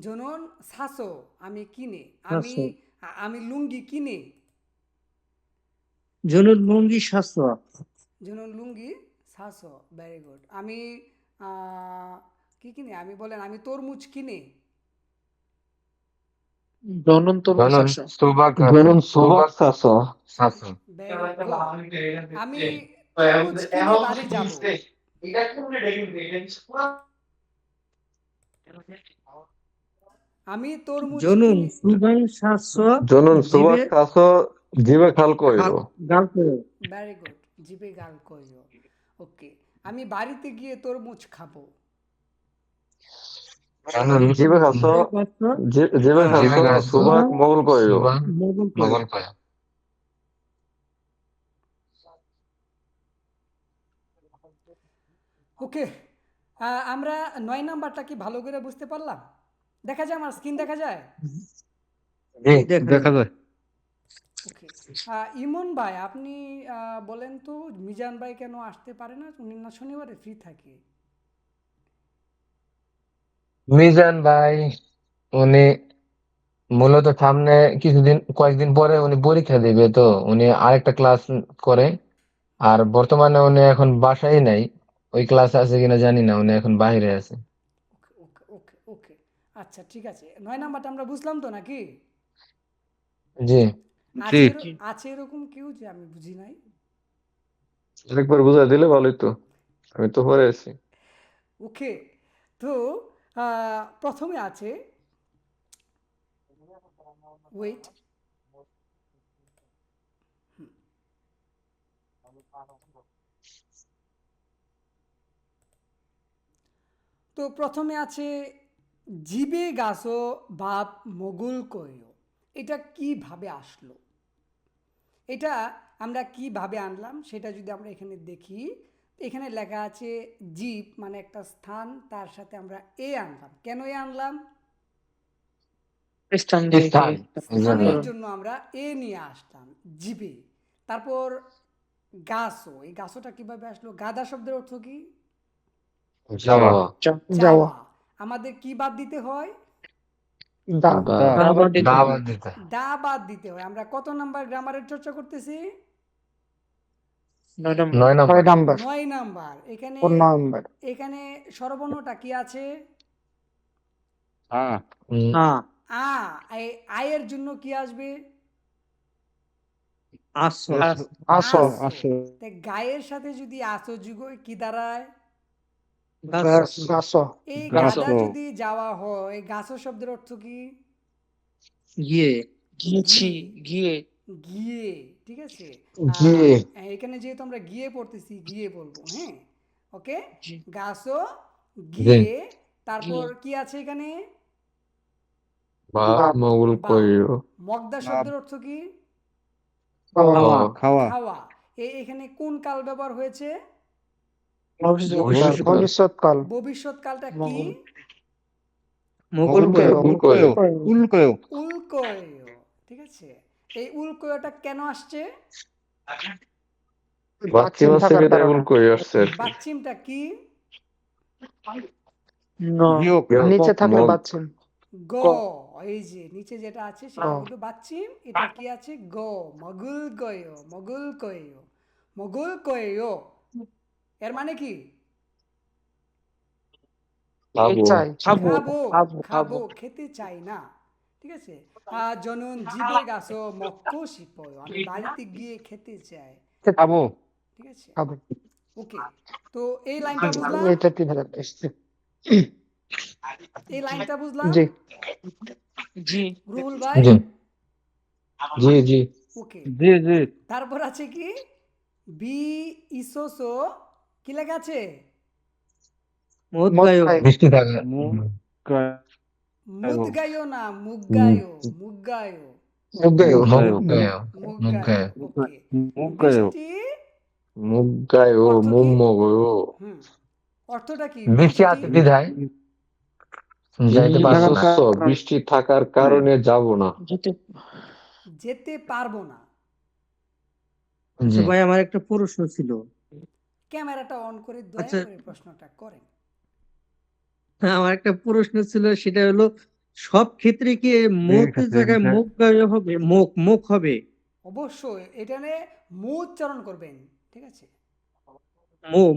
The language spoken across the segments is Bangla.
জনন সাসো আমি কিনে আমি সাতশো আমি লুঙ্গি কিনে জনুর লুঙ্গি 700 জনন লুঙ্গি সাসো ভেরি গুড আমি আহ, কি কিনে আমি বলেন আমি তরমুজ কিনে জনন তরমুজ 저는 700 저는 수박 수박 사서 샀어. ভেরি গুড আমি তরমুজ কিনে বাড়ি যাব আমি তরমুজ জনুন কিনে সুগান 700 저는 জিবে 수박 사서 집에 갈 খাল 거예요. গাল করে ভেরি গুড জিবে গাল কইও ওকে আমি বাড়িতে গিয়ে তরমুজ খাবো 저는 집에 가서 집에 집에 가서 가서 수박 먹을 거예요. 수박 মোগল করে 먹을 거야. ওকে আমরা 9 নাম্বারটা কি ভালো করে বুঝতে পারলাম দেখা যায় আমার স্ক্রিন দেখা যায় 네, দেখা দেখা যায়। ওকে ইমন ভাই আপনি বলেন তো মিজান ভাই কেন আসতে পারে না উনি না শনিবারে ফ্রি থাকে মিজান ভাই উনি মূলত সামনে কয়েকদিন পরে উনি পরীক্ষা দিবে, তো উনি আরেকটা ক্লাস করে। আর বর্তমানে উনি এখন বাসায় নাই, ওই ক্লাস আছে কিনা জানি না, উনি এখন বাইরে আছে। ওকে ওকে ওকে ওকে আচ্ছা ঠিক আছে 9 নাম্বারটা আমরা বুঝলাম তো নাকি জি আছে আছে এরকম কেউ যে আমি বুঝি নাই একবার বুঝাই দিলে ভালোই তো। আমি তো পরে আছি। ওকে তো প্রথমে আছে ওয়েট তো প্রথমে আছে জিবে গাছো বাপ মোগল কইও এটা কিভাবে আসলো এটা আমরা কিভাবে আনলাম সেটা যদি আমরা এখানে দেখি এখানে লেখা আছে জিপ মানে একটা স্থান তার সাথে আমরা এ আনলাম কেন এ আনলাম স্থান স্থান এই জন্য। স্থানের জন্য আমরা এ নিয়ে আসলাম জিবে তারপর গাছো এই গাছোটা কিভাবে আসলো গাদা শব্দের অর্থ কি যাওয়া যাওয়া আমাদের কি বাদ দিতে হয় দাওয়াত দিতে। দা বাদ দিতে হয় আমরা কত নাম্বার গ্রামারের চর্চা করতেছি 9 নাম্বার। 9 নাম্বার এখানে এখানে স্বরবর্ণটা কি আছে উম, আ এই আয়ের জন্য কি আসবে আসো আসো তাই গায়ের সাথে যদি আসো যুগ কি দাঁড়ায় এই গাদা যদি যাওয়া হয় গাছো শব্দের অর্থ কি গিয়ে গিয়ে গিয়ে ঠিক আছে গিয়ে। এখানে যেহেতু আমরা গিয়ে পড়তেছি গিয়ে বলবো হ্যাঁ ওকে গাছো জি গিয়ে তারপর কি আছে এখানে 밥 먹을 বা 거예요. মগদা শব্দের অর্থ কি খাওয়া খাওয়া এখানে কোন কাল ব্যবহার হয়েছে ভবিষ্যৎকাল ভবিষ্যৎকালটা কি মোগল উল্কয় উল্কয় ঠিক আছে এই উল্কয়টা কেন আসছে 마침 থেকে উল্কয় আসছে আর কি। বাচ্চিমটা কি নিচে থাকলে বাচ্চিম গ এই যে নিচে যেটা আছে সেটা কিন্তু বাচ্চিম এটা কি আছে গ মগুল গয় মগুল কয় মগুল কয় এর মানে কি খাবো খাবো খেতে চাই না ঠিক আছে জনন জিবে গাছো মক্ক শিপয় আমি বাড়িতে গিয়ে খেতে চাই খাবো ঠিক আছে ওকে তো এই লাইনটা বুঝলাম এই লাইনটা বুঝলাম জি রুহুল ভাই জি জি জি ওকে জি তারপর আছে কি বি ইসোসো কি লেখা আছে মোদগায়ো বৃষ্টি থাকে। মুদগায়ো না মুগগায়ো মুগগায়ো মুগায়ো মুগগায়ো ওকে বৃষ্টি মুগায়ো অর্থ মুগ কি? মগয়ো হুম অর্থটা কি বৃষ্টি আছে বিধায় যাইতে পারবো না। বৃষ্টি থাকার কারণে যাব না। যেতে পারবো না জি ভাই আমার একটা প্রশ্ন ছিল ক্যামেরাটা অন করে দয়া আচ্ছা। করে প্রশ্নটা করেন আমার একটা প্রশ্ন ছিল সেটা হলো সব ক্ষেত্রে কি মুখের জায়গায় মুখ হবে, মুখ হবে? অবশ্যই এখানে মু উচ্চারণ করবেন, ঠিক আছে?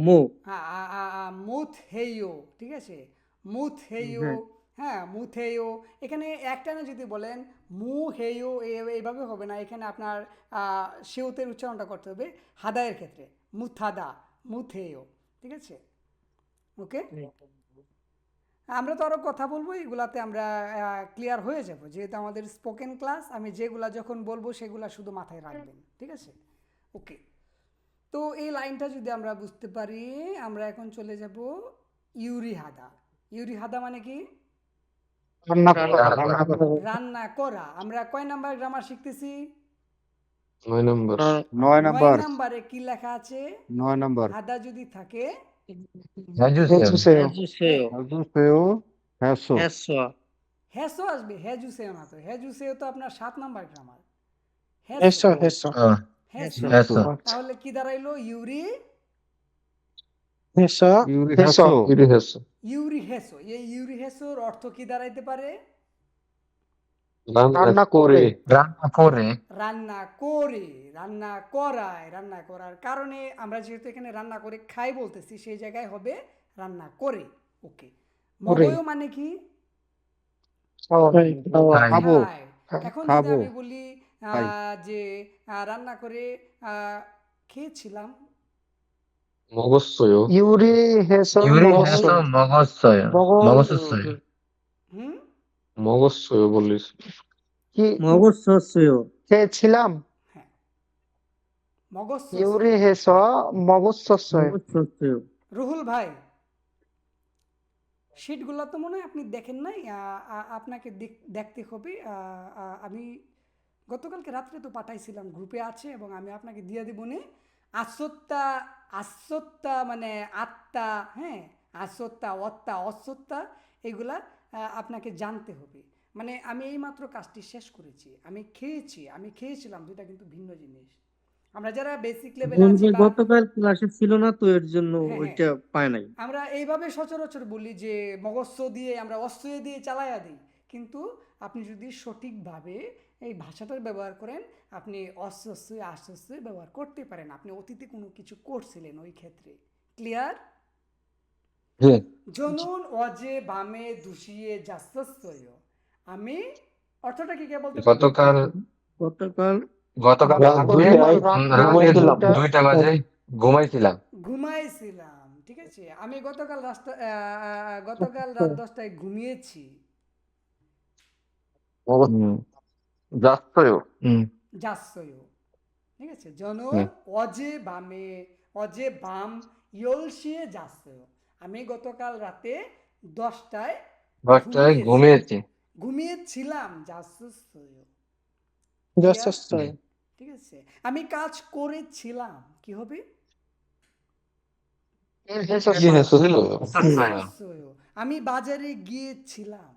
মো। হ্যাঁ, মুথ হেইও, ঠিক আছে? মুথ হেইও, হ্যাঁ। হ্যাঁ, মুথ হেইও। এখানে একটানে যদি বলেন মু হেইও, এইভাবে হবে না। এখানে আপনার সেউতের উচ্চারণটা করতে হবে হাদায়ের ক্ষেত্রে, মুথাদা, মুথ হেইও, ঠিক আছে? ওকে, আমরা তো আরও কথা বলবো, এগুলাতে আমরা ক্লিয়ার হয়ে যাব, যেহেতু আমাদের স্পোকেন ক্লাস। আমি যেগুলা যখন বলবো সেগুলা শুধু মাথায় রাখবেন, ঠিক আছে? ওকে, তো এই লাইনটা যদি আমরা বুঝতে পারি, আমরা এখন চলে যাব ইউরিহাদা। ইউরিহাদা মানে কি? রান্না করা। রান্না করা। আমরা কয় নাম্বার গ্রামার শিখতেছি? 9 নম্বর। 9 9 নাম্বার। নাম্বারে কি লেখা আছে? 9 নাম্বার। হাদা যদি থাকে, হেজুসেও হেজুসেও। হেজুসেও, হেসো। হেসো। হেসো আসবে, হেজুসেও না তো। হেজুসেও তো আপনার 7 নাম্বার গ্রামার। হেসো। হেসো, হ্যাঁ, হেসো। হেসো তাহলে কি দাঁড়াইলো? ইউরি, হেসো। ইউরি হেসো। ইউরি হেসো। ইউরি হেসো। এই ইউরি হেসোর অর্থ কি দাঁড়াইতে পারে? রান্না করে। রান্না করে রান্না করে, রান্না করায়। রান্না করার কারণে আমরা যেহেতু এখানে রান্না করে খাই বলতেছি, সেই জায়গায় হবে রান্না করে। ওকে, মগয় মানে কি? খাবো। খায়। এখন যদি খাবো। আমি বলি খাই। যে রান্না করে খেয়েছিলাম, মগজছয়। ইউরি হেসো। ইউরি হেসো মগজছয় মগজছয় হুম, মগজছয় বলিস। কি মগজছয় খেয়েছিলাম। হ্যাঁ, মগজ। ইউরি হেসো মগজছয়। রুহুল ভাই, শিটগুলো তো মনে হয় আপনি দেখেন নাই। আপনাকে দেখতে হবে। আমি গতকালকে রাত্রে তো পাঠাইছিলাম, গ্রুপে আছে, এবং আমি আপনাকে দিয়ে দেবো নে। আশ্বত্তা, আশ্বত্তা মানে আত্মা, হ্যাঁ, আশ্বত্তা, অত্তা, অশ্বত্তা, এগুলা আপনাকে জানতে হবে। মানে আমি এইমাত্র কাজটি শেষ করেছি। আমি খেয়েছিলাম, দুটা কিন্তু ভিন্ন জিনিস। আমরা যারা বেসিক লেভেলে আছি বা গতকাল ক্লাসে ছিল না তো, এর জন্য হ্যাঁ, হ্যাঁ, ওইটা পায় নাই। আমরা এইভাবে সচরাচর বলি যে মগস্য দিয়ে, আমরা অস্ত্র দিয়ে চালাইয়া দিই। কিন্তু আপনি যদি সঠিকভাবে এই ভাষাটার ব্যবহার করেন, আপনি অস্বস্যই আশ্বস্যই ব্যবহার করতে পারেন। আপনি অতীতে কোনো কিছু করছিলেন ওই ক্ষেত্রে। ক্লিয়ার? জি জনুন অজে বামে দুষিয়ে যাস্যস্যয়। আমি অর্থটা কি কে বলতে পারবেন? গতকাল গতকাল গতকাল রাতে রাতে 2টা বাজে ঘুমাইছিলাম। ঘুমাইছিলাম, ঠিক আছে? আমি গতকাল রাত 10টায় ঘুমিয়েছি। যাচ্ছয়। যাচ্ছয়, ঠিক আছে? জনন অজে বামে, অজে বাম ইয়লসিয়ে যাচ্ছয়। আমি গতকাল রাতে 10টায় ঘুমিয়েছি। ঘুমিয়েছিলাম, যাচ্ছয়, যাস্যস্যয়। ঠিক আছে? আমি কাজ করেছিলাম, কি হবে? কি হেসো ছিল? যাচ্ছয়। আমি বাজারে গিয়েছিলাম।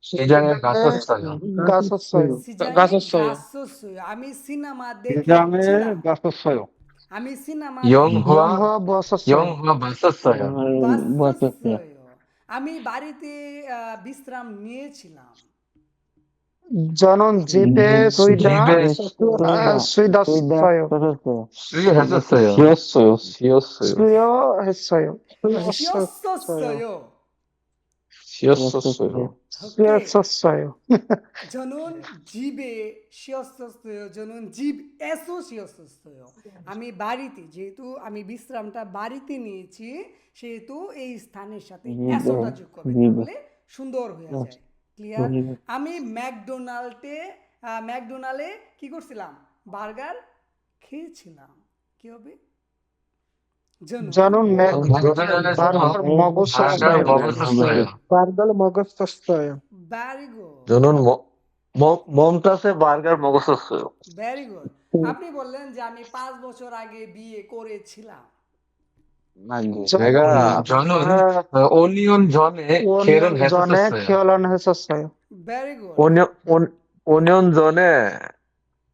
সিজানে গাছছয় গাছছয়। সিজানে গাছছয়। গাছছয়। আমি সিনেমা সিজামে দেখেছিলাম। গাছছয়। আমি সিনেমা ইয়ং হুয়া বছছয়। বাসছয় বাসছয়। আমি বাড়িতে বিশ্রাম নিয়েছিলাম। জনন জিপে জিবে সুইদাছয়। শ্রী হেসছয় সিয়চ্ছয়। সিয়চ্ছয়। সুয় হেসয়। শিয়স্যস্যয়। সিয়চ্ছয়। ওকে, সুয়ছয়। জনুন জীবে শিয়স্যস্যয়, জনুন জীব এসো শিয়স্যস্যয়। আমি বাড়িতে, যেহেতু আমি বিশ্রামটা বাড়িতে নিয়েছি, সেহেতু এই স্থানের সাথে এসোটা যোগ করবে, তাহলে সুন্দর হয়ে যায়। ক্লিয়ার? আমি ম্যাকডোনাল্ডে কি করছিলাম? বার্গার খেয়েছিলাম। কি হবে? জনন বার্গার মগজছয় বার্গার মগজছয়। ভেরি গুড, জনুন মমতাসে বার্গার মগজছয়। Very good. আপনি বললেন যে আমি 5 বছর আগে বিয়ে করেছিলাম। মেগা জনন অনিয়ন জনে খেরন জনে হেসছয় খেয়লন হেসছয়। Very good. ওনিয়ন জনে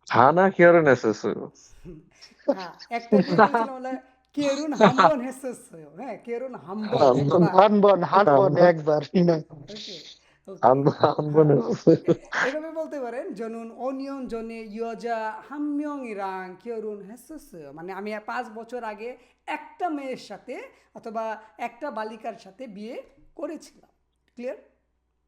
হানা কিয়রে নেসেছয়। হ্যাঁ, একটা কি বলছিলাম বলে, কেরুন হাম্বন হেসেছয়। হ্যাঁ, কেরুন হাম্বন একবার। হানবন একবার। ওকে, ওকে 안보는 এভাবে বলতে পারেন জনুন অনিয়ন জনে ইয়জা হামমিয়ং이랑 결혼했었어요 মানে আমি 5 বছর আগে একটা মেয়ের সাথে অথবা একটা বালিকার সাথে বিয়ে করেছিলাম ক্লিয়ার